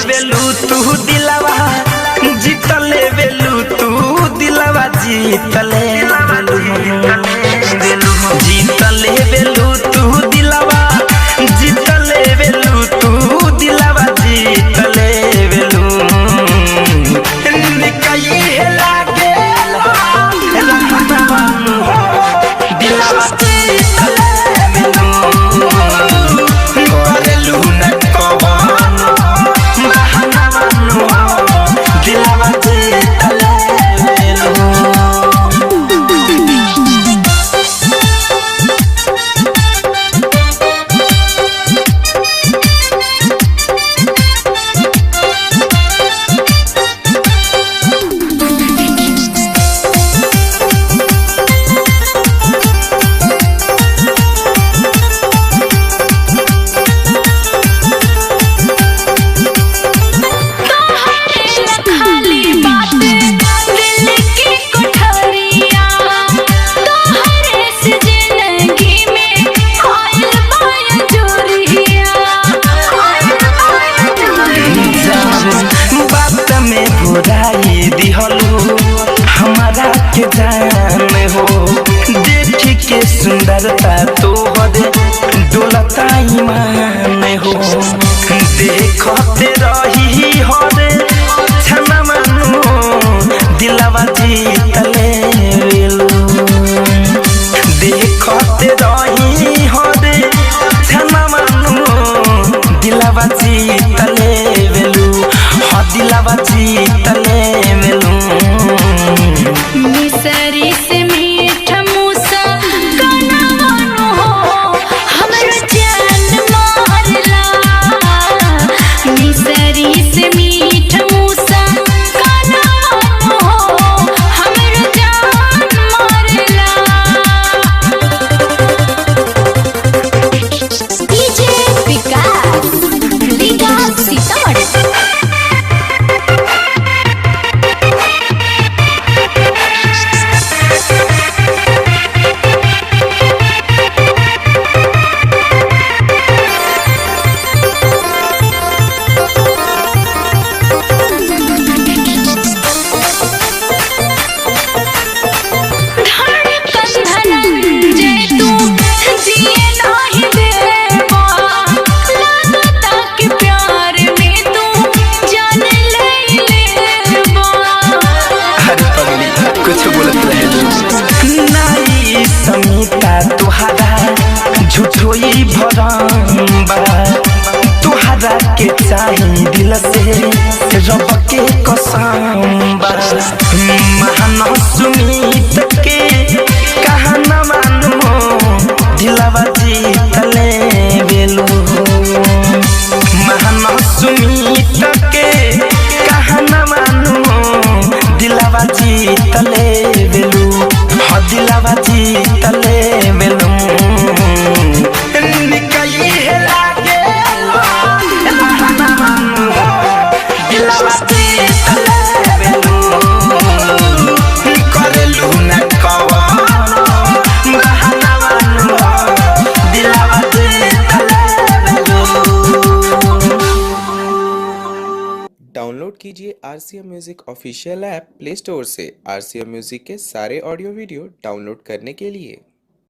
वेलू तू दिलवा जीतले वेलू तू दिलवा जीतले वेलू तू दिलवा जीतले वेलू तू दिलवा जीतले वेलू निकाई लागे दिलवा जीतले वेलू करेलू न कवनो बहाना दिलवा जीतले वेलू। हमारा के जान हो देख के सुंदरता तोहरे डोलता ईमान हो देखते रही हरे छना मानो दिलवा जीतले वेलू देखते रही हरे छना मानो दिलवा जीतले वेलू हाँ दिलवा जीतले वेलू। मिसरी से मीठ मूसा कनवानो हो हमरो जान मारला मिसरी से मीठ मूसा कनवानो हो हमरो जान मारला डीजे विकास सीतामढ़ी। तुहारा झूठोई भरम्बा तुहारा के चाही दिल से रब के कसम्बा महान सुमित के कहा न मानो दिलवा जीतले वेलू महान सुमित के कहा न मानो दिलवा जीतले वेलू हाँ दिलवा जीतले वेलू निकाई लागे दिलवा जीतले वेलू करेलू न कवनो बहाना दिलवा जीतले वेलू। डाउनलोड कीजिए RCM music official app play store से। RCM म्यूजिक के सारे ऑडियो वीडियो डाउनलोड करने के लिए